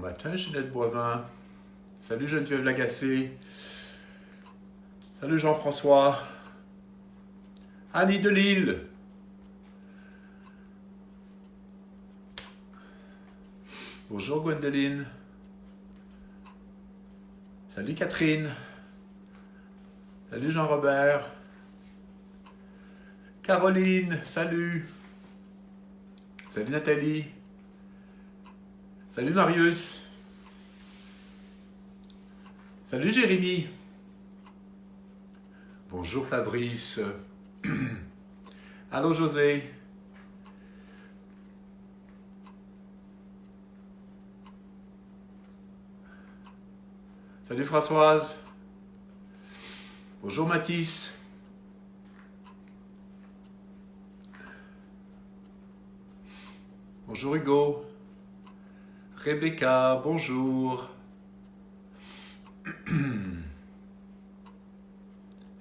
matin, Ginette Boivin. Salut Geneviève Lagacé. Salut Jean-François. Annie Delille. Bonjour Gwendoline. Salut Catherine. Salut Jean-Robert. Caroline, salut. Salut Nathalie. Salut Marius. Salut Jérémy. Bonjour Fabrice. Allô José. Salut Françoise. Bonjour Mathis. Bonjour Hugo. Rebecca, bonjour.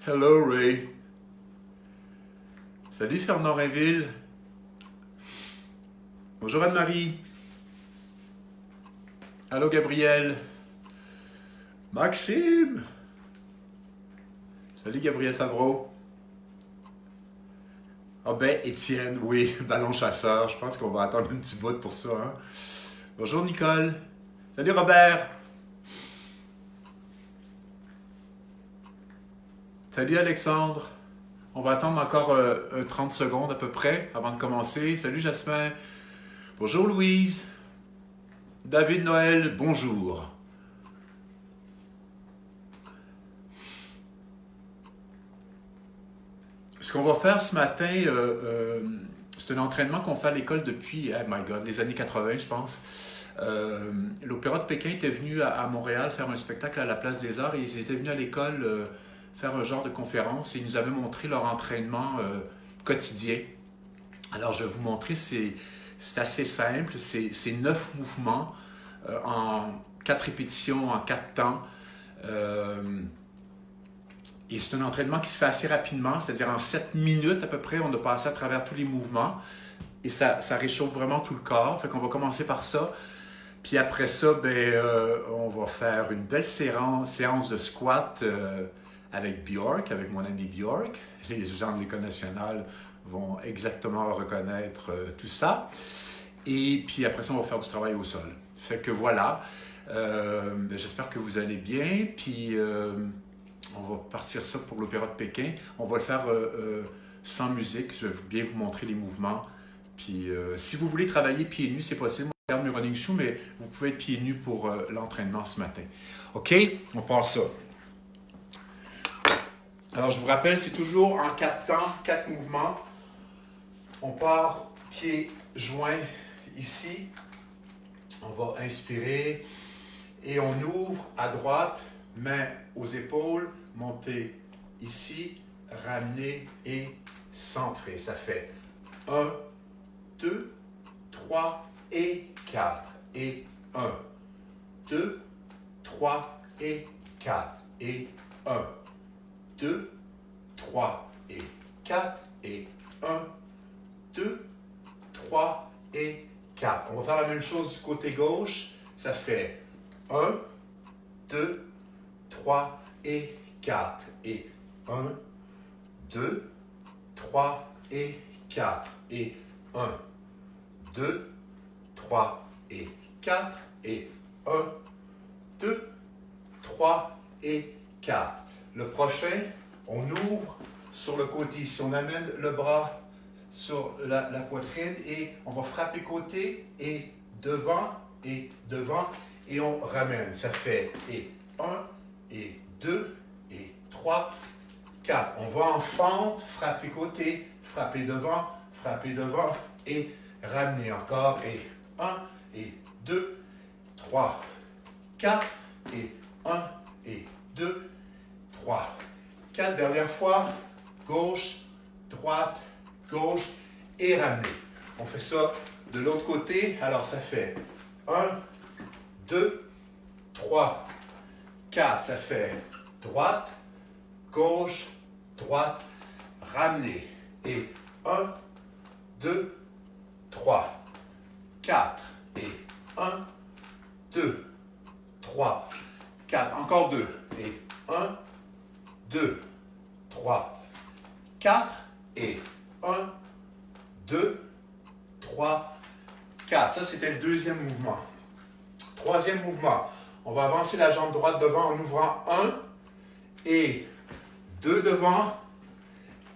Hello Ray. Salut Fernand Rainville. Bonjour Anne-Marie. Allô Gabriel. Maxime. Salut Gabriel Favreau. Ah ben Étienne, oui, ballon chasseur. Je pense qu'on va attendre un petit bout pour ça. Hein? Bonjour Nicole. Salut Robert. Salut Alexandre. On va attendre encore 30 secondes à peu près avant de commencer. Salut Jasmin. Bonjour Louise. David Noël, bonjour. Ce qu'on va faire ce matin, c'est un entraînement qu'on fait à l'école depuis, oh my God, les années 80, je pense. L'Opéra de Pékin était venu à Montréal faire un spectacle à la Place des Arts et ils étaient venus à l'école faire un genre de conférence et ils nous avaient montré leur entraînement quotidien. Alors, je vais vous montrer, c'est assez simple, c'est 9 mouvements en 4 répétitions, en 4 temps. Et c'est un entraînement qui se fait assez rapidement, c'est-à-dire en 7 minutes à peu près, on a passé à travers tous les mouvements et ça réchauffe vraiment tout le corps. Fait qu'on va commencer par ça. Puis après ça, on va faire une belle séance de squat avec Bjork, avec mon ami Bjork. Les gens de l'École nationale vont exactement reconnaître tout ça. Et puis après ça, on va faire du travail au sol. Fait que voilà, j'espère que vous allez bien. Puis on va partir ça pour l'Opéra de Pékin. On va le faire sans musique. Je vais bien vous montrer les mouvements. Puis si vous voulez travailler pieds nus, c'est possible. On regarde mes running shoes, mais vous pouvez être pieds nus pour l'entraînement ce matin. OK? On part ça. Alors, je vous rappelle, c'est toujours en 4 temps, 4 mouvements. On part pieds joints ici. On va inspirer et on ouvre à droite, main aux épaules, monter ici, ramener et centrer. Ça fait 1, 2, 3 et 4. Et 1, 2, 3 et 4. Et 1, 2, 3 et 4. Et 1, 2, 3 et 4. On va faire la même chose du côté gauche. Ça fait 1, 2, 3 et 4. Et 1, 2, 3 et 4. Et 1, 2, 3 et 4. Et 1, 2, 3 et 4. Le prochain, on ouvre sur le côté ici. On amène le bras sur la poitrine et on va frapper côté et devant et on ramène. Ça fait et 1 et 2 et 3, 4. On va en fente, frapper côté, frapper devant et ramener encore. Et 1 et 2, 3, 4 et 1 et 2, 3, 4. Dernière fois, gauche, droite, gauche et ramener. On fait ça de l'autre côté. Alors, ça fait 1, 2, 3, 4. Ça fait droite, gauche, droite, ramener. Et 1, 2, 3, 4. Et 1, 2, 2, 3, 4. Encore 2. Et 1, 2, 3, 4. Et 1, 2, 3, 4. Ça, c'était le deuxième mouvement. Troisième mouvement. On va avancer la jambe droite devant en ouvrant 1 et 2 devant.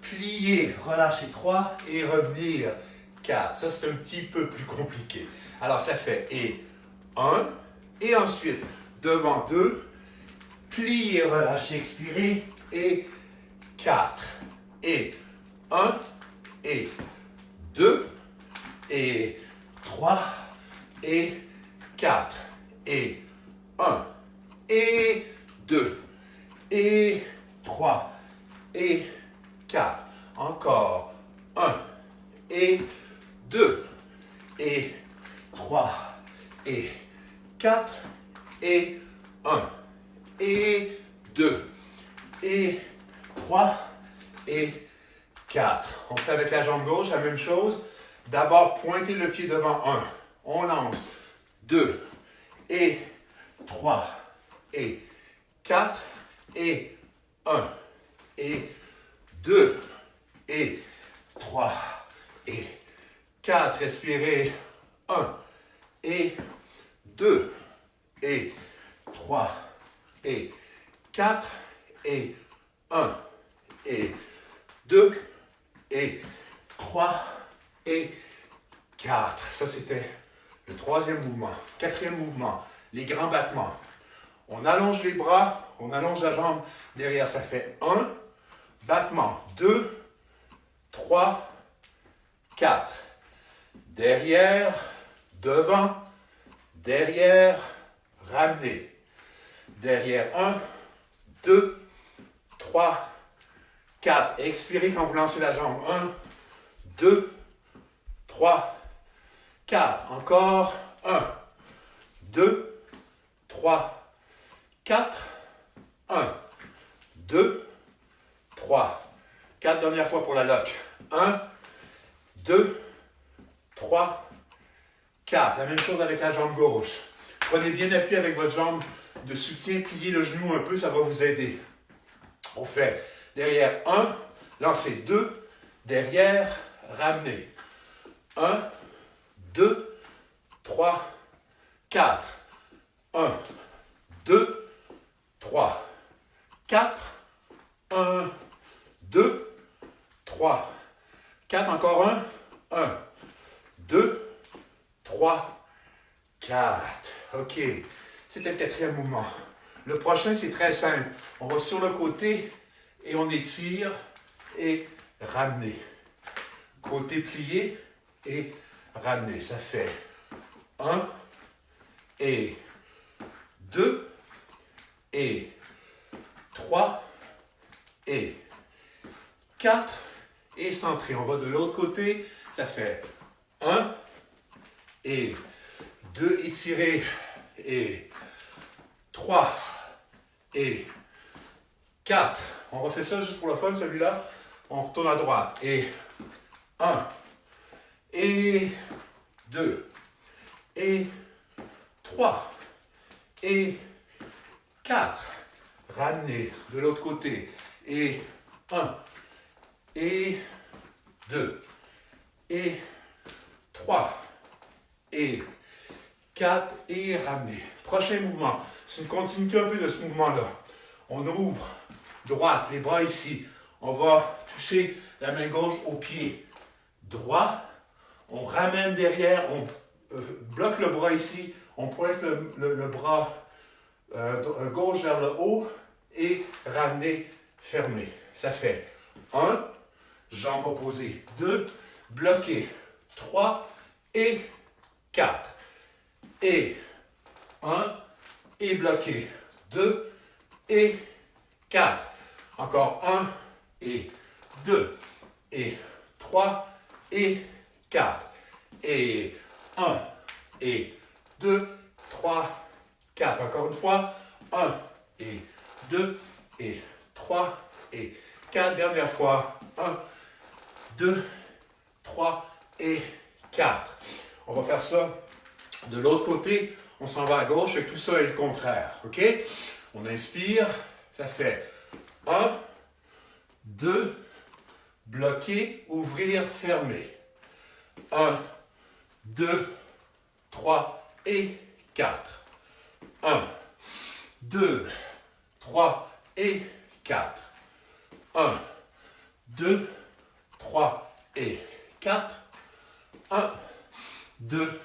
Plier, relâcher 3 et revenir 4. Ça, c'est un petit peu plus compliqué. Alors, ça fait et 1 et ensuite devant 2, plier, relâcher, expirer et 4. Et 1 et 2 et 3 et 4. Et 1 et 2 et 3 et 4. Encore 1 et 2 et 3 et 4 et 1 et 2 et 3 et 4. On fait avec la jambe gauche la même chose. D'abord, pointez le pied devant 1. On lance 2 et 3 et 4 et 1 et 2 et 3 et 4. Respirez. 1 et 2 et 3 et 4 et 1 et 2 et 3 et 4. Ça, c'était le troisième mouvement. Quatrième mouvement, les grands battements. On allonge les bras, on allonge la jambe derrière. Ça fait 1, battement, 2, 3, 4. Derrière, devant, derrière, ramenez. Derrière, 1, 2, 3, 4. Expirez quand vous lancez la jambe. 1, 2, 3, 4. Encore. 1, 2, 3, 4. 1, 2, 3, 4. Dernière fois pour la lock. 1, 2, 3, 4. La même chose avec la jambe gauche. Prenez bien appui avec votre jambe de soutien. Pliez le genou un peu, ça va vous aider. On fait derrière 1, lancez 2, derrière, ramenez. 1, 2, 3, 4. 1, 2, 3, 4. 1, 2, 3, 4. Encore 1. 1, 2, 3, 4. OK. C'était le quatrième mouvement. Le prochain, c'est très simple. On va sur le côté et on étire et ramener. Côté plié et ramener. Ça fait 1 et 2 et 3 et 4 et centré. On va de l'autre côté. Ça fait 1 et 2, étirez et 3 et 4. On refait ça juste pour le fun, celui-là. On retourne à droite. Et 1 et 2 et 3 et 4. Ramenez de l'autre côté. Et 1 et 2 et 3 et 4 et ramenez. Prochain mouvement. C'est une continuité un peu de ce mouvement-là. On ouvre droite, les bras ici. On va toucher la main gauche au pied droit. On ramène derrière, on bloque le bras ici. On pointe le bras gauche vers le haut et ramener, fermer. Ça fait 1, jambe opposée, 2, bloqué, 3 et 4. Et 1 et bloqué, 2 et 4. Encore 1 et 2 et 3 et 4. Et 1 et 2, 3, 4. Encore une fois, 1 et 2 et 3 et 4. Dernière fois, 1, 2, 3 et 4. On va faire ça de l'autre côté. on s'en va à gauche et tout ça est le contraire. OK? On inspire, ça fait 1, 2, bloquer, ouvrir, fermer. 1, 2, 3 et 4. 1, 2, 3 et 4. 1, 2, 3 et 4. 1, 2,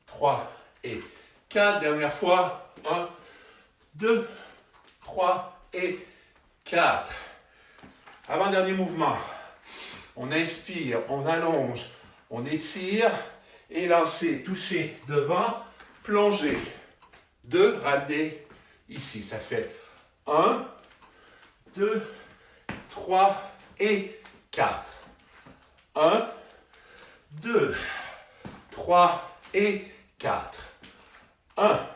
3 et 4. Dernière fois. 1, 2, 3 et 4. Avant-dernier mouvement. On inspire, on allonge, on étire et lancer, toucher devant, plonger. 2, ramener ici. Ça fait 1, 2, 3 et 4. 1, 2, 3 et 4. 1,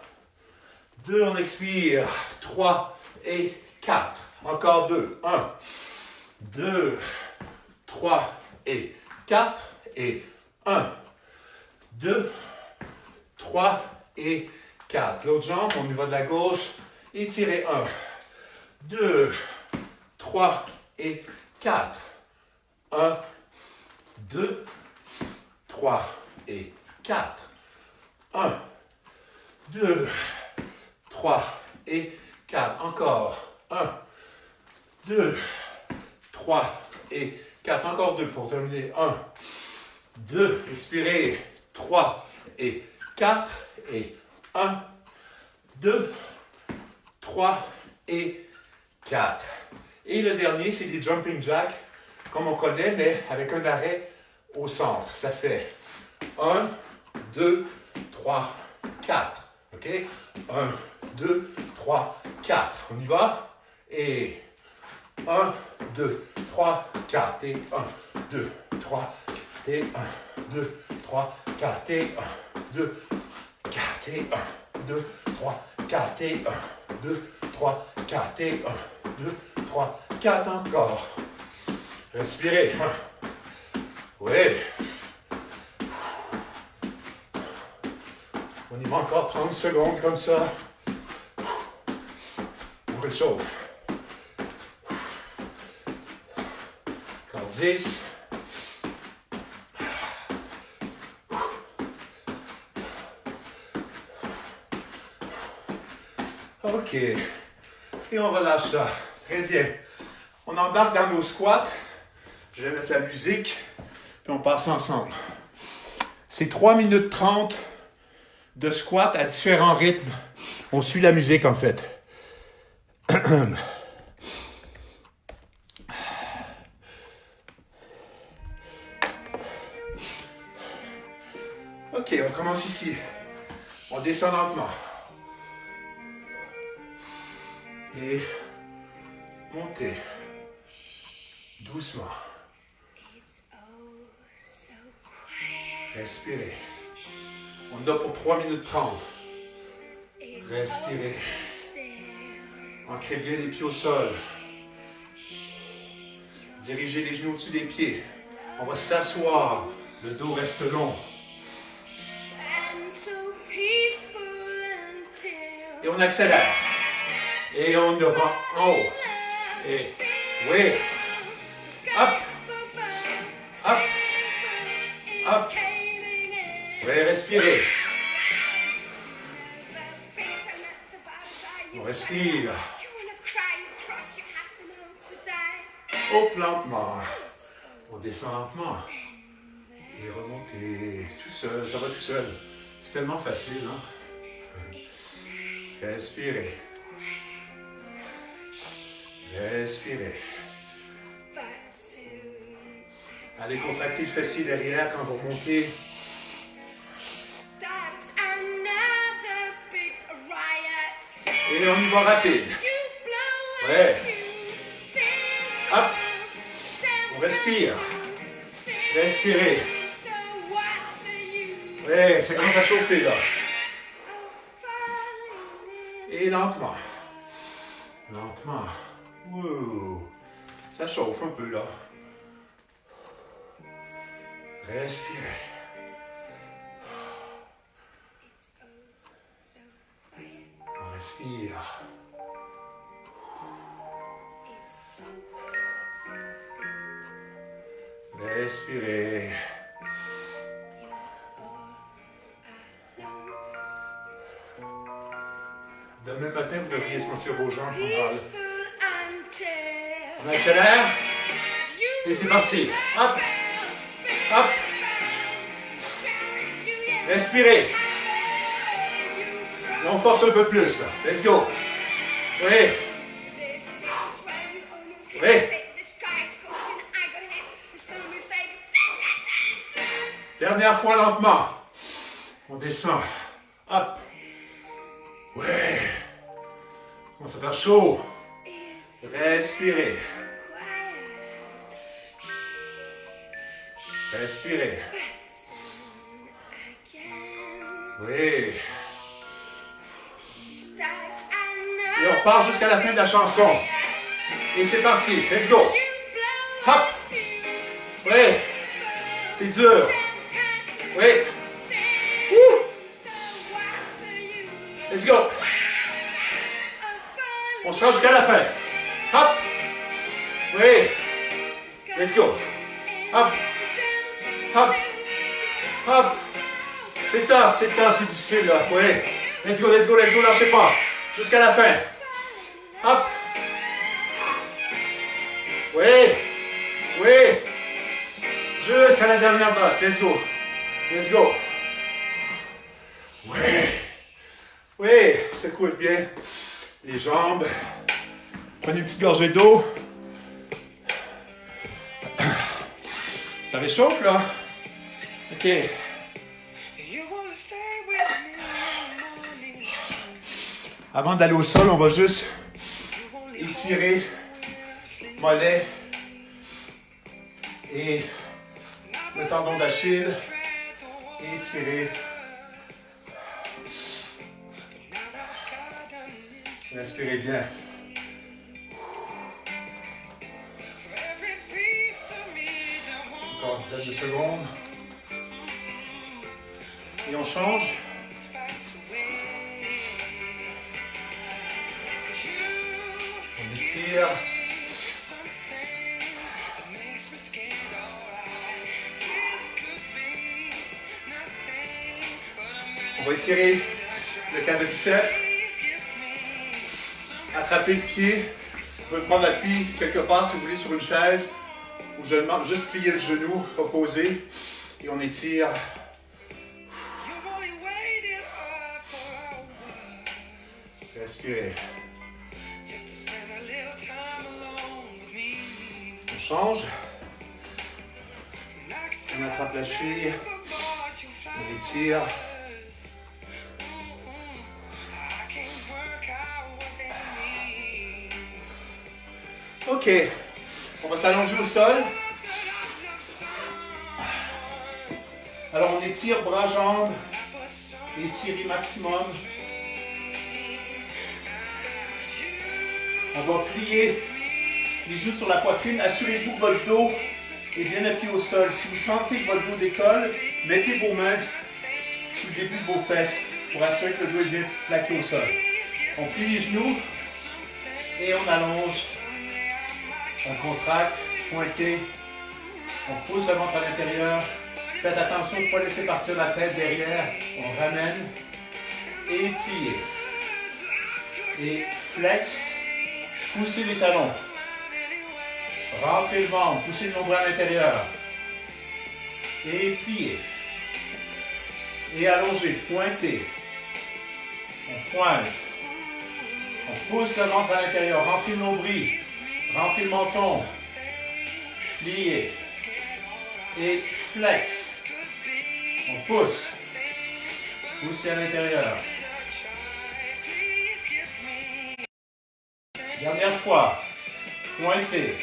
2, on expire. 3 et 4. Encore 2. 1, 2, 3 et 4. Et 1, 2, 3 et 4. L'autre jambe, on y va de la gauche. Étirez 1, 2, 3 et 4. 1, 2, 3 et 4. 1, 2, 3 et 4. Encore. 1, 2, 3 et 4. Encore 2 pour terminer. 1, 2. Expirez. 3 et 4. Et 1, 2, 3 et 4. Et le dernier, c'est des jumping jacks, comme on connaît, mais avec un arrêt au centre. Ça fait 1, 2, 3, 4. OK? 1, 2, 3, 4. On y va? Et 1, 2, 3, 4. Et 1, 2, 3, 4. Et 1, 2, 3, 4. Et 1, 2, 4. Et 1, 2, 3, 4. Et 1, 2, 3, 4. Et 1, 2, 3, 4. Encore. Respirez. Oui. On y va encore 30 secondes comme ça. On réchauffe. Encore 10. OK. Et on relâche ça. Très bien. On embarque dans nos squats. Je vais mettre la musique. Puis on passe ensemble. C'est 3 minutes 30 de squat à différents rythmes. On suit la musique en fait. OK, on commence ici. On descend lentement. Et montez. Doucement. Respirez. On a pour 3 minutes 30. Respirez. Ancrez bien les pieds au sol. Dirigez les genoux au-dessus des pieds. On va s'asseoir. Le dos reste long. Et on accélère. Et on va en haut. Et oui. Hop. Hop. Hop. Oui, respirez. On respire. Hop, lentement. On descend lentement. Et remontez. Tout seul, ça va tout seul. C'est tellement facile, hein? Respirez. Respirez. Allez contracter le fessier derrière quand vous remontez. Et on y va rapide. Ouais. Hop. On respire. Respirez. Ouais, ça commence à chauffer là. Et lentement. Lentement. Wow. Ça chauffe un peu là. Respirez. Inspire. Respirez. Demain matin, vous devriez sentir vos jambes mal. On accélère. Et c'est parti. Hop. Hop. Respirez. Et on force un peu plus. Là. Let's go. Oui. Oui. Dernière fois lentement. On descend. Hop. Ouais. On commence à faire chaud. Respirez. Respirez. Oui. Et on repart jusqu'à la fin de la chanson. Et c'est parti. Let's go. Hop. Oui. C'est dur. Oui. Woo. Let's go. On se rend jusqu'à la fin. Hop. Oui. Let's go. Hop. Hop. Hop. C'est tough, c'est difficile là. Oui. Let's go, lâchez pas. Jusqu'à la fin. Hop. Oui. Oui. Jusqu'à la dernière note. Let's go. Let's go. Oui. Oui. Secoue bien les jambes. Prenez une petite gorgée d'eau. Ça réchauffe là. Ok. Avant d'aller au sol, on va juste étirer mollet et le tendon d'Achille. Étirer. Respirez bien. Encore une dizaine de secondes. Et on change. On étire. On va étirer le quadriceps. Attrapez le pied. Vous pouvez prendre l'appui quelque part si vous voulez sur une chaise. Ou je demande juste plier le genou opposé. Et on étire. Respirez. On change. On attrape la cheville. On étire. Ok. On va s'allonger au sol. Alors on étire bras, jambes. Étirez maximum. On va plier les genoux sur la poitrine. Assurez-vous que votre dos est bien appuyé au sol. Si vous sentez que votre dos décolle, mettez vos mains sous le début de vos fesses pour assurer que le dos est bien plaqué au sol. On plie les genoux et on allonge. On contracte, pointez. On pousse le ventre à l'intérieur. Faites attention de ne pas laisser partir la tête derrière. On ramène et pliez. Et flex. Poussez les talons. Rentrez le ventre. Poussez le nombril à l'intérieur. Et pliez. Et allongez. Pointez. On pointe. On pousse le ventre à l'intérieur. Rentrez le nombril. Rentrez le menton. Pliez. Et flex. On pousse. Poussez à l'intérieur. Dernière fois. Pointez.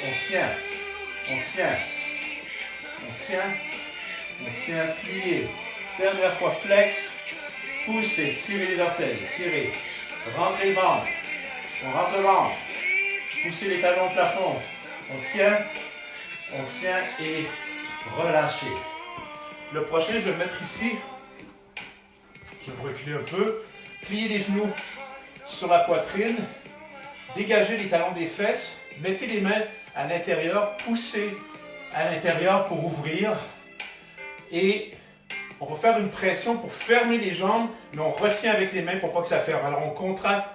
On tient. On tient. On tient. On tient. Pliez. Dernière fois. Flex. Poussez. Tirez les orteils. Tirez. Rentrez le ventre. On rentre le ventre. Poussez les talons au plafond. On tient et relâchez. Le prochain, je vais le mettre ici. Je vais me reculer un peu. Pliez les genoux sur la poitrine. Dégagez les talons des fesses. Mettez les mains à l'intérieur. Poussez à l'intérieur pour ouvrir. Et on va faire une pression pour fermer les jambes, mais on retient avec les mains pour pas que ça ferme. Alors on contracte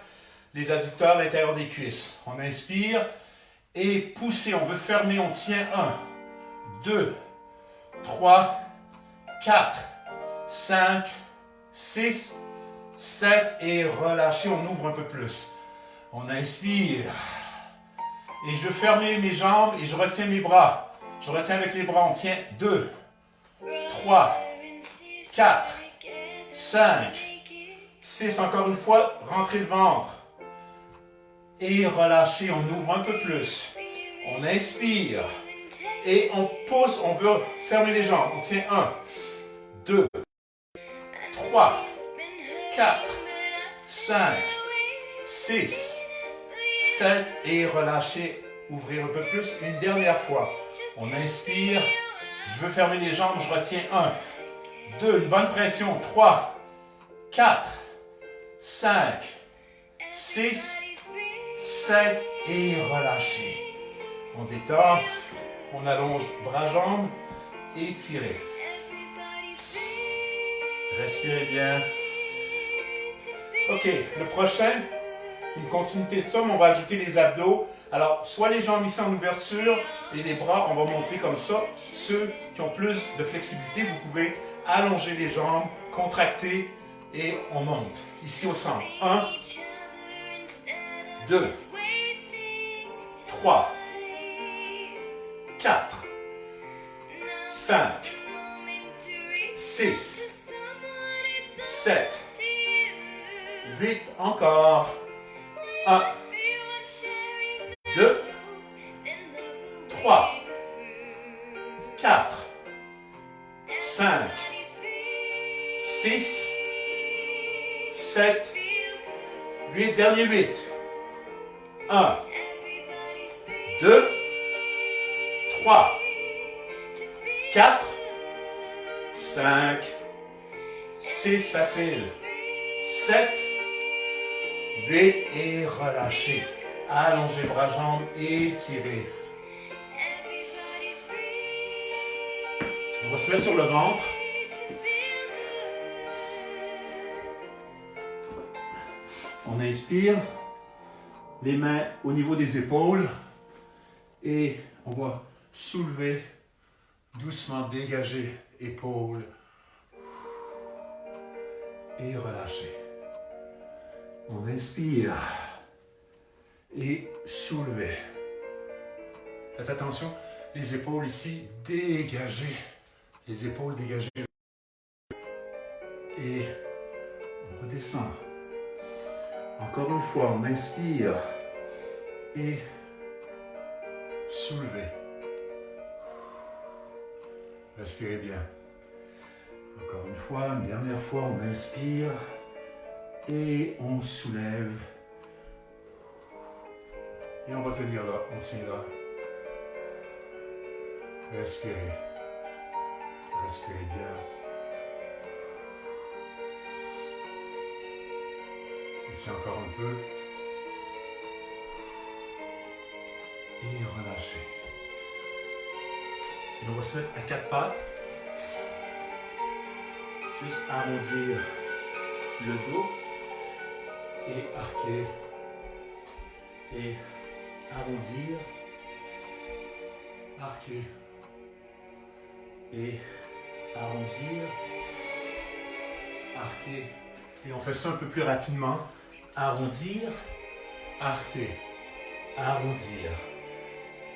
les adducteurs à l'intérieur des cuisses. On inspire et poussez. On veut fermer. On tient 1, 2, 3, 4, 5, 6, 7 et relâchez. On ouvre un peu plus. On inspire. Et je veux fermer mes jambes et je retiens mes bras. Je retiens avec les bras. On tient 2, 3, 4, 5, 6. Encore une fois, rentrez le ventre. Et relâchez. On ouvre un peu plus. On inspire. Et on pousse. On veut fermer les jambes. On tient 1, 2, 3, 4, 5, 6, 7 et relâchez, ouvrir un peu plus. Une dernière fois. On inspire. Je veux fermer les jambes. Je retiens 1, 2, une bonne pression. 3, 4, 5, 6, 7 et relâchez. On détend. On allonge bras-jambes et tirez. Respirez bien. OK, le prochain, une continuité de ça, mais on va ajouter les abdos. Alors, soit les jambes ici en ouverture et les bras, on va monter comme ça. Ceux qui ont plus de flexibilité, vous pouvez allonger les jambes, contracter et on monte. Ici au centre. 1, 2, 3, 4, 5, 6, 7, 8, encore. 1, 2, 3, 4, 5, 6, 7, 8, dernier 8. 1, 2, 3, 4, 5, 6, facile, 7, 8 et relâchez. Allongez bras, jambes et tirez. On va se mettre sur le ventre. On inspire, les mains au niveau des épaules et on va soulever, doucement dégager, épaules et relâcher. On inspire et soulevez. Faites attention, les épaules ici, dégagez. Les épaules dégagées. Et on redescend. Encore une fois, on inspire et soulevez. Respirez bien. Encore une fois, une dernière fois, on inspire et on soulève. Et on va tenir là, on tient là. Respirez. Respirez bien. On tient encore un peu. Et relâchez. Et on va se mettre à quatre pattes. Juste arrondir le dos. Et arquer. Et arrondir. Arquer. Et arrondir. Arquer. Et on fait ça un peu plus rapidement. Arrondir. Arquer. Arrondir.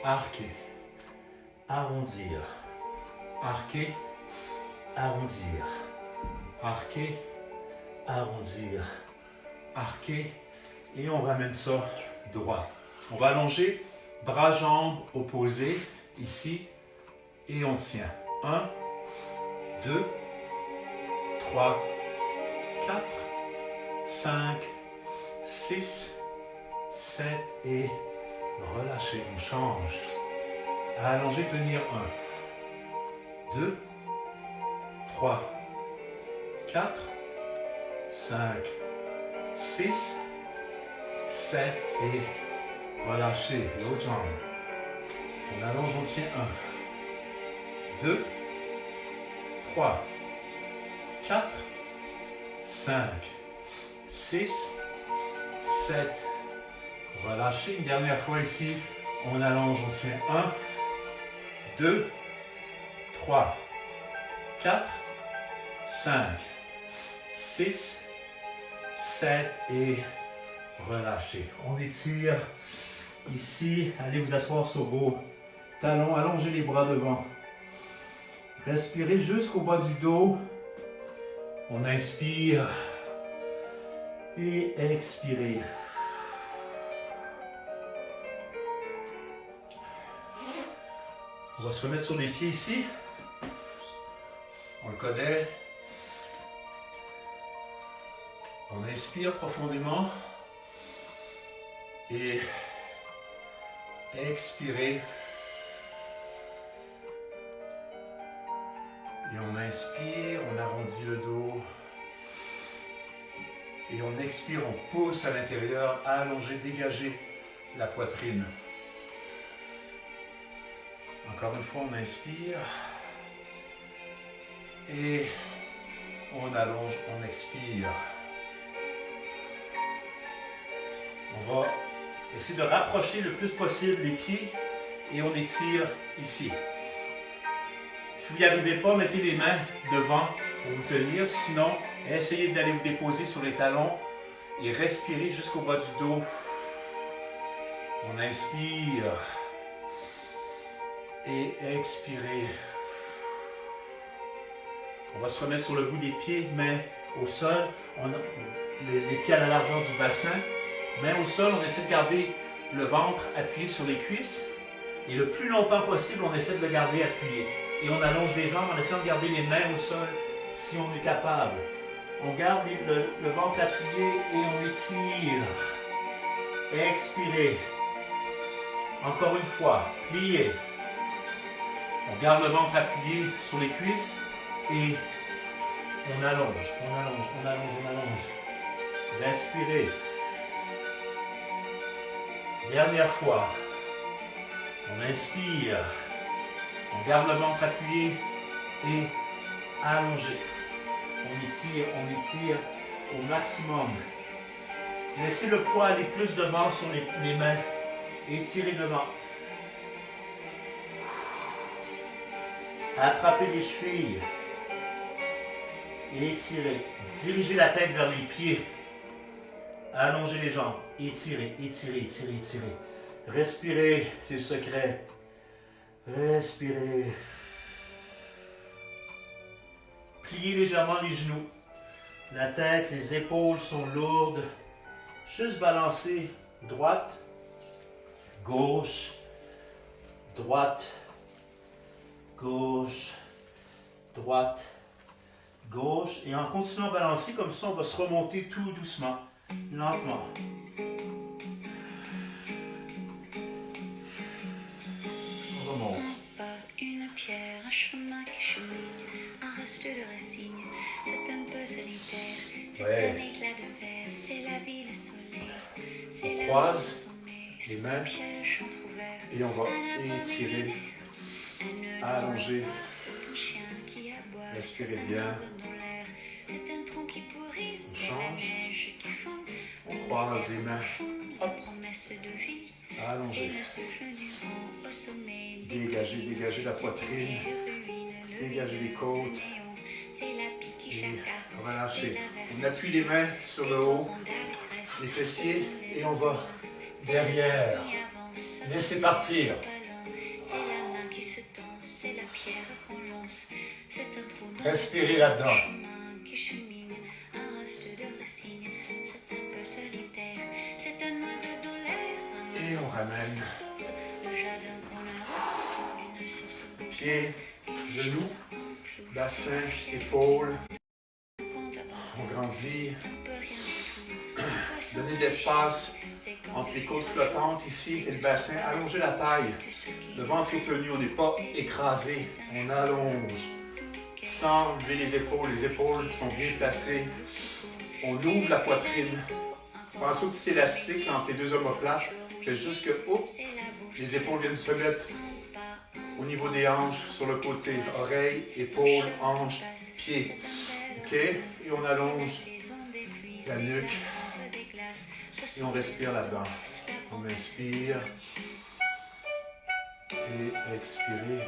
Arquer. Arrondir. Arquer. Arrondir. Arquer. Arrondir. Arquer. Et on ramène ça droit. On va allonger bras, jambes opposés ici. Et on tient. 1, 2, 3, 4, 5, 6, 7 et relâchez. On change. Allonger, tenir 1, 2, 3, 4, 5, 6, 7 et relâchez. L'autre jambe. On allonge, on tient 1, 2, 3, 4, 5, 6, 7. Relâchez. Une dernière fois ici. On allonge, on tient 1, 2, 3, 4, 5, 6, 7 et relâchez. On étire ici. Allez vous asseoir sur vos talons. Allongez les bras devant. Respirez jusqu'au bas du dos. On inspire et expirez. On va se remettre sur les pieds ici. On le connaît. On inspire profondément. Et expirez. Et on inspire, on arrondit le dos. Et on expire, on pousse à l'intérieur, allonger, dégager la poitrine. Encore une fois, on inspire. Et on allonge, on expire. On va essayer de rapprocher le plus possible les pieds et on étire ici. Si vous n'y arrivez pas, mettez les mains devant pour vous tenir. Sinon, essayez d'aller vous déposer sur les talons et respirez jusqu'au bas du dos. On inspire et expirez. On va se remettre sur le bout des pieds, mains au sol. Les pieds à la largeur du bassin. Mains au sol, on essaie de garder le ventre appuyé sur les cuisses. Et le plus longtemps possible, on essaie de le garder appuyé. Et on allonge les jambes en essayant de garder les mains au sol si on est capable. On garde le ventre appuyé et on étire. Expirez. Encore une fois, pliez. On garde le ventre appuyé sur les cuisses et on allonge, on allonge, on allonge, on allonge. Respirez. Dernière fois. On inspire. On garde le ventre appuyé et allongé. On étire au maximum. Laissez le poids aller plus devant sur les mains. Étirez devant. Attrapez les chevilles. Étirez. Dirigez la tête vers les pieds. Allongez les jambes. Étirez, étirez, étirez, étirez. Respirez, c'est le secret. Respirez. Pliez légèrement les genoux. La tête, les épaules sont lourdes. Juste balancer droite, gauche, droite, gauche, droite, gauche. Et en continuant à balancer comme ça, on va se remonter tout doucement, lentement. On remonte. Une pierre, un chemin qui chemine, un reste de racines, c'est un peu solitaire, c'est un éclat de verre, c'est la vie, le soleil, c'est la croise les mains et on va étirer, allonger, respirez bien, on change, on croise les mains, hop, allongez, dégagez la poitrine, dégagez les côtes et relâchez. On appuie les mains sur le haut, les fessiers et on va derrière. Laissez partir. Respirez là-dedans. Et on ramène. Pieds, genoux, bassin, épaules. On grandit. Donnez de l'espace entre les côtes flottantes ici et le bassin. Allongez la taille. Le ventre est tenu, on n'est pas écrasé. On allonge. Sans lever les épaules sont bien placées. On ouvre la poitrine. prends un petit élastique entre les deux omoplates. Fais juste que, les épaules viennent se mettre au niveau des hanches, sur le côté. Oreilles, épaules, hanches, pieds. OK? Et on allonge la nuque. Et on respire là-dedans. On inspire. Et expirez.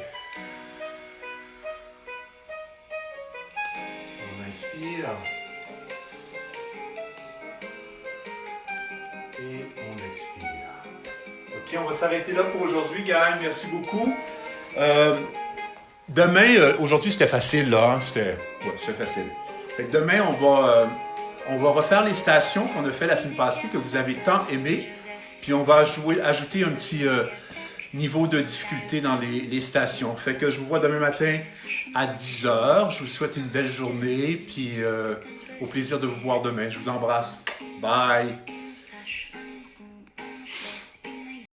On inspire. Et on expire. OK, on va s'arrêter là pour aujourd'hui, gang. Merci beaucoup. Demain, aujourd'hui c'était facile, là. Hein? C'était facile. Fait que demain, on va refaire les stations qu'on a fait la semaine passée, que vous avez tant aimé. Puis on va ajouter un petit niveau de difficulté dans les stations. Fait que je vous vois demain matin à 10h. Je vous souhaite une belle journée. Puis au plaisir de vous voir demain. Je vous embrasse. Bye!